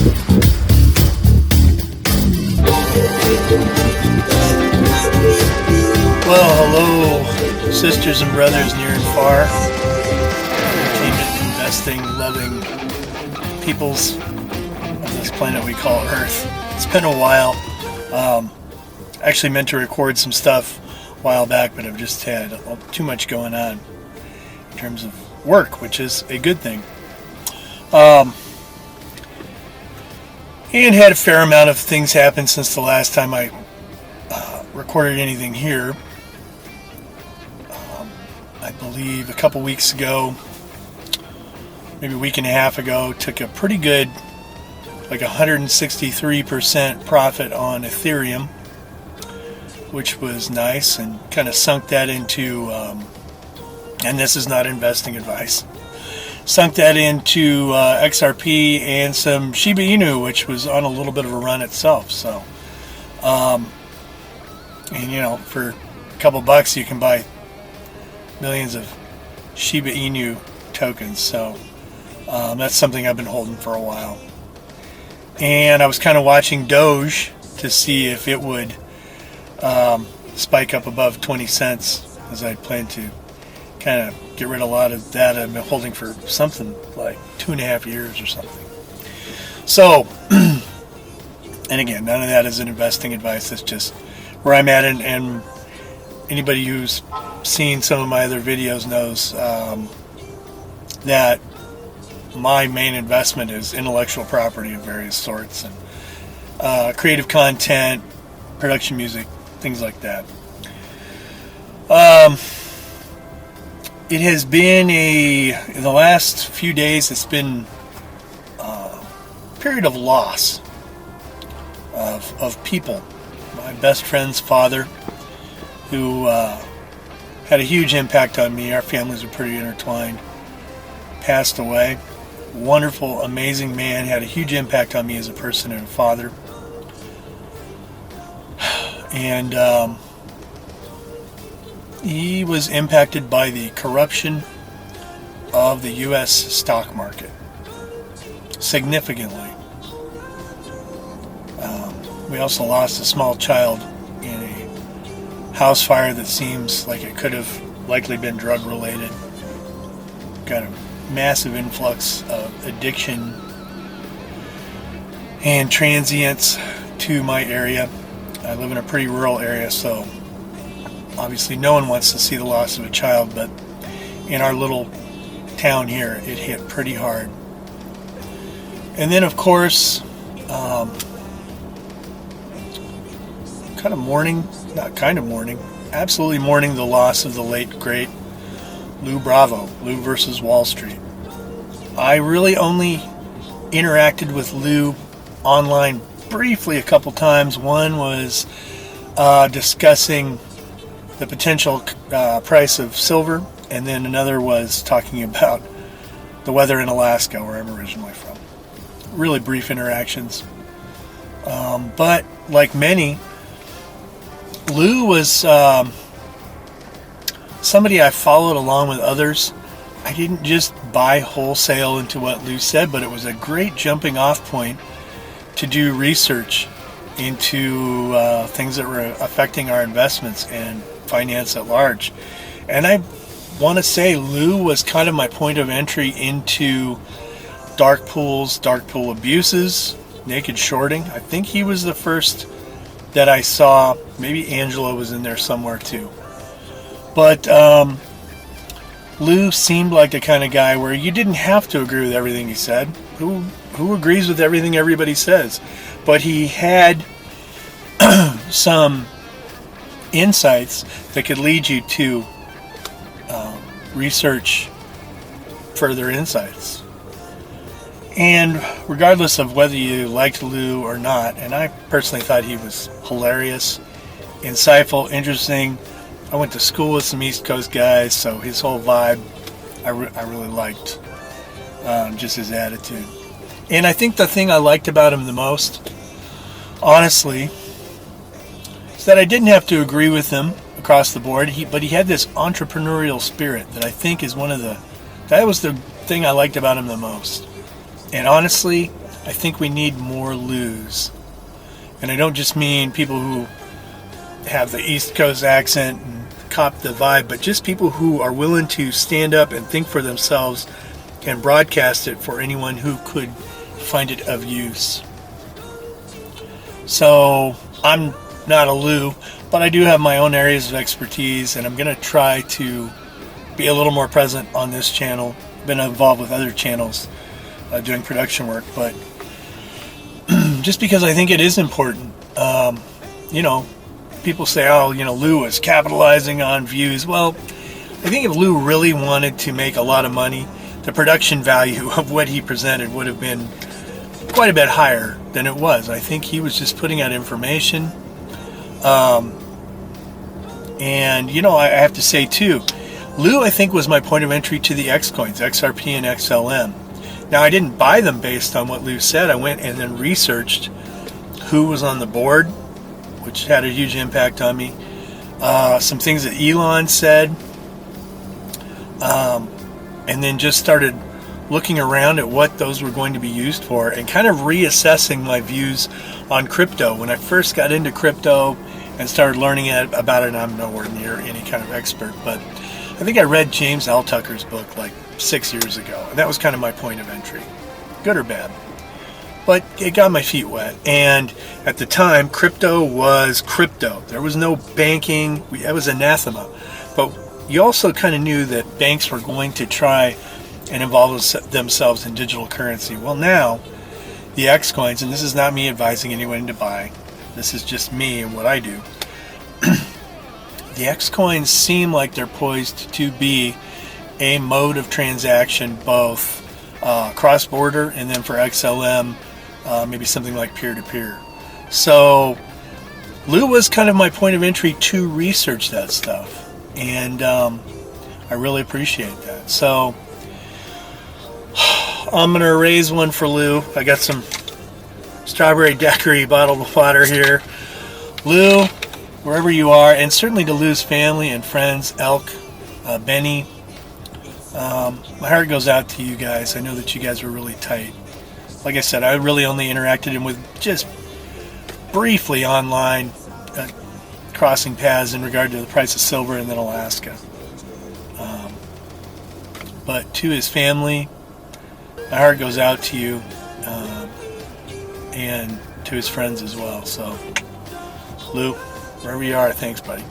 Well, hello, sisters and brothers near and far, entertainment, investing, loving peoples of this planet we call Earth. It's been a while. Actually meant to record some stuff a while back, but I've just had too much going on in terms of work, which is a good thing. And had a fair amount of things happen since the last time I recorded anything here. I believe a couple weeks ago, maybe a week and a half ago, took a pretty good, like 163% profit on Ethereum, which was nice, and kind of sunk that into, and this is not investing advice, sunk that into XRP and some Shiba Inu, which was on a little bit of a run itself. So, and you know, for a couple bucks you can buy millions of Shiba Inu tokens. So that's something I've been holding for a while. And I was kind of watching Doge to see if it would spike up above 20 cents, as I plan to kind of get rid of a lot of that I've been holding for something like 2.5 years or something. So, and again, none of that is an investing advice. That's just where I'm at, and anybody who's seen some of my other videos knows that my main investment is intellectual property of various sorts, and creative content, production music, things like that. It has been in the last few days, it's been a period of loss of people. My best friend's father, who had a huge impact on me. Our families were pretty intertwined. Passed away. Wonderful, amazing man. Had a huge impact on me as a person and a father. And he was impacted by the corruption of the U.S. stock market significantly. We also lost a small child in a house fire that seems like it could have likely been drug related. Got a massive influx of addiction and transients to my area. I live in a pretty rural area, so obviously no one wants to see the loss of a child, but in our little town here, it hit pretty hard. And then, of course, absolutely mourning the loss of the late, great Lou Bravo, Lou versus Wall Street. I really only interacted with Lou online briefly a couple times. One was discussing the potential price of silver, and then another was talking about the weather in Alaska, where I'm originally from. Really brief interactions. But like many, Lou was somebody I followed along with others. I didn't just buy wholesale into what Lou said, but it was a great jumping off point to do research into things that were affecting our investments and finance at large. And I want to say Lou was kind of my point of entry into dark pools, dark pool abuses, naked shorting. I think he was the first that I saw. Maybe Angela was in there somewhere too. But Lou seemed like the kind of guy where you didn't have to agree with everything he said. Who agrees with everything everybody says? But he had some insights that could lead you to research further insights. And regardless of whether you liked Lou or not, and I personally thought he was hilarious, insightful, interesting. I went to school with some East Coast guys, so his whole vibe, I really liked, just his attitude. And I think the thing I liked about him the most, honestly, is that I didn't have to agree with him across the board, but he had this entrepreneurial spirit that I think is that was the thing I liked about him the most. And honestly, I think we need more Lou's. And I don't just mean people who have the East Coast accent and cop the vibe, but just people who are willing to stand up and think for themselves and broadcast it for anyone who could find it of use. So I'm not a Lou, but I do have my own areas of expertise, and I'm going to try to be a little more present on this channel. I've been involved with other channels doing production work, but just because I think it is important. People say, oh, Lou is capitalizing on views. Well, I think if Lou really wanted to make a lot of money, the production value of what he presented would have been quite a bit higher than it was. I think he was just putting out information. I have to say too, Lou, I think, was my point of entry to the X coins, XRP and XLM. Now, I didn't buy them based on what Lou said. I went and then researched who was on the board, which had a huge impact on me. Some things that Elon said. And then just started looking around at what those were going to be used for and kind of reassessing my views on crypto. When I first got into crypto and started learning about it, and I'm nowhere near any kind of expert, but I think I read James Altucher's book like 6 years ago, and that was kind of my point of entry, good or bad. But it got my feet wet, and at the time, crypto was crypto. There was no banking. That was anathema. But you also kind of knew that banks were going to try and involve themselves in digital currency. Well, now, the X coins, and this is not me advising anyone to buy, this is just me and what I do. The X coins seem like they're poised to be a mode of transaction, both cross-border and then for XLM, maybe something like peer-to-peer. So Lou was kind of my point of entry to research that stuff, and I really appreciate that. So I'm going to raise one for Lou. I got some strawberry daiquiri bottled water here. Lou, wherever you are, and certainly to Lou's family and friends, Elk, Benny, my heart goes out to you guys. I know that you guys were really tight. Like I said, I really only interacted with just briefly online, crossing paths in regard to the price of silver and then Alaska. But to his family, my heart goes out to you, and to his friends as well. So, Lou, wherever you are, thanks, buddy.